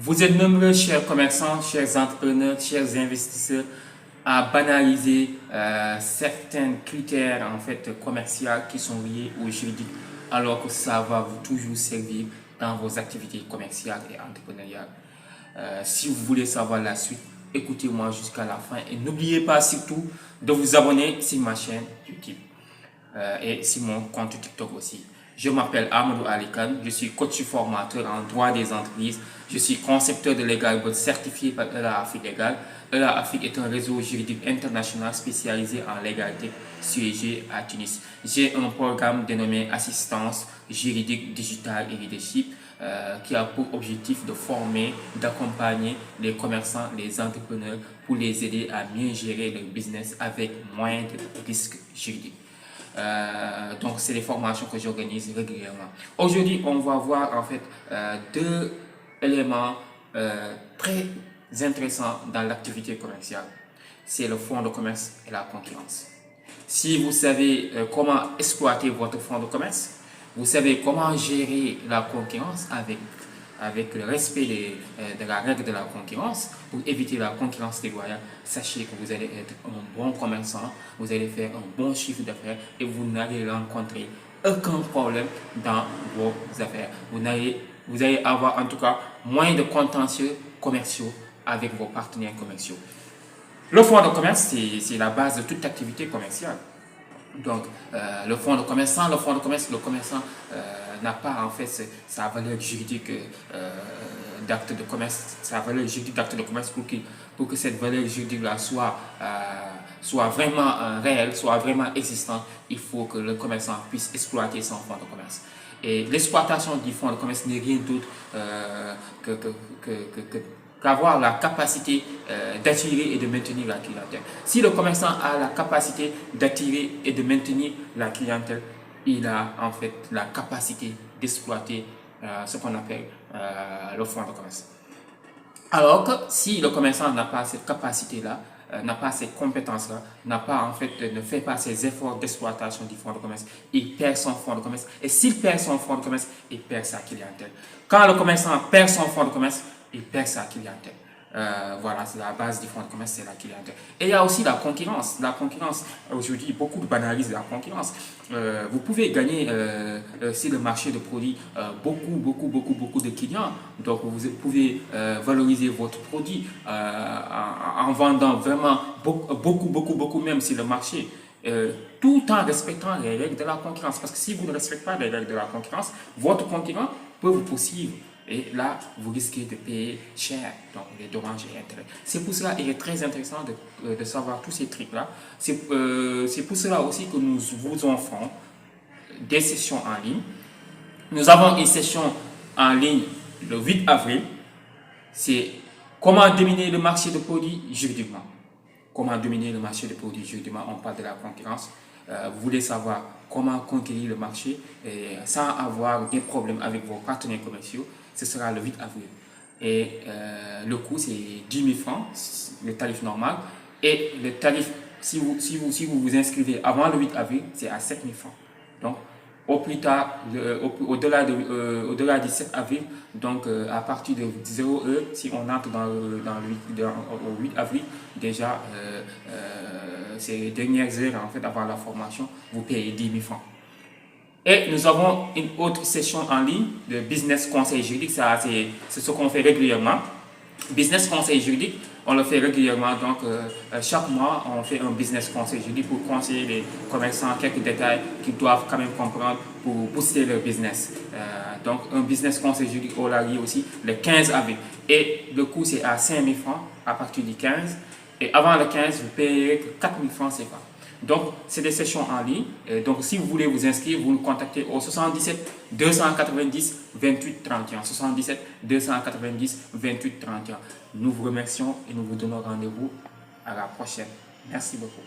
Vous êtes nombreux, chers commerçants, chers entrepreneurs, chers investisseurs, à banaliser certains critères en fait commerciaux qui sont liés au juridique, alors que ça va vous toujours servir dans vos activités commerciales et entrepreneuriales. Si vous voulez savoir la suite, écoutez-moi jusqu'à la fin et n'oubliez pas surtout de vous abonner sur ma chaîne YouTube et sur mon compte TikTok aussi. Je m'appelle Amadou Ali Khan, je suis coach formateur en droit des entreprises, je suis concepteur de Legal Board certifié par ELA Afrique Legal. ELA Afrique est un réseau juridique international spécialisé en légalité siégé à Tunis. J'ai un programme dénommé Assistance juridique digitale et leadership qui a pour objectif de former, d'accompagner les commerçants, les entrepreneurs pour les aider à mieux gérer leur business avec moins de risques juridiques. Donc, c'est des formations que j'organise régulièrement. Aujourd'hui, on va voir en fait deux éléments très intéressants dans l'activité commerciale. C'est le fonds de commerce et la concurrence. Si vous savez comment exploiter votre fonds de commerce, vous savez comment gérer la concurrence avec le respect de la règle de la concurrence pour éviter la concurrence déloyale, sachez que vous allez être un bon commerçant, vous allez faire un bon chiffre d'affaires et vous n'allez rencontrer aucun problème dans vos affaires. Vous allez avoir en tout cas moins de contentieux commerciaux avec vos partenaires commerciaux. Le fonds de commerce, c'est la base de toute activité commerciale. Donc, le fonds de commerce, sans le fonds de commerce, le commerçant n'a pas en fait sa valeur juridique d'acte de commerce, sa valeur juridique d'acte de commerce pour que cette valeur juridique-là soit vraiment réelle, soit vraiment existante. Il faut que le commerçant puisse exploiter son fonds de commerce. Et l'exploitation du fonds de commerce n'est rien d'autre qu'avoir la capacité d'attirer et de maintenir la clientèle. Si le commerçant a la capacité d'attirer et de maintenir la clientèle, il a en fait la capacité d'exploiter ce qu'on appelle le fonds de commerce. Alors que si le commerçant n'a pas cette capacité-là, n'a pas ces compétences-là, ne fait pas ces efforts d'exploitation du fonds de commerce, il perd son fonds de commerce. Et s'il perd son fonds de commerce, il perd sa clientèle. Quand le commerçant perd son fonds de commerce, il perd sa clientèle. Voilà, c'est la base du fonds de commerce, c'est la clientèle. Et il y a aussi la concurrence. La concurrence, aujourd'hui, beaucoup banalisent la concurrence. Vous pouvez gagner sur le marché de produits beaucoup de clients. Donc, vous pouvez valoriser votre produit en vendant vraiment beaucoup même sur le marché. Tout en respectant les règles de la concurrence. Parce que si vous ne respectez pas les règles de la concurrence, votre concurrent peut vous poursuivre. Et là, vous risquez de payer cher, donc les dommages et intérêts. C'est pour cela qu'il est très intéressant de savoir tous ces trucs-là. C'est pour cela aussi que nous vous offrons des sessions en ligne. Nous avons une session en ligne le 8 avril. C'est comment dominer le marché de produits juridiquement. Comment dominer le marché de produits juridiquement. On parle de la concurrence. Vous voulez savoir comment conquérir le marché sans avoir des problèmes avec vos partenaires commerciaux. Ce sera le 8 avril. Et le coût, c'est 10 000 francs, le tarif normal. Et le tarif, si vous vous inscrivez avant le 8 avril, c'est à 7 000 francs. Donc, au plus tard, au-delà du 7 avril, donc à partir de 0 heure, si on entre au 8 avril, déjà, ces dernières heures, en fait, avant la formation, vous payez 10 000 francs. Et nous avons une autre session en ligne de business conseil juridique, c'est ce qu'on fait régulièrement. Business conseil juridique, on le fait régulièrement, donc chaque mois on fait un business conseil juridique pour conseiller les commerçants quelques détails qu'ils doivent quand même comprendre pour booster leur business. Donc un business conseil juridique au lieu aussi le 15 avril. Et le coût c'est à 5 000 francs à partir du 15. Et avant le 15, vous payez que 4 000 francs CFA. Donc, c'est des sessions en ligne. Et donc, si vous voulez vous inscrire, vous nous contactez au 77 290 28 31. 77 290 28 31. Nous vous remercions et nous vous donnons rendez-vous à la prochaine. Merci beaucoup.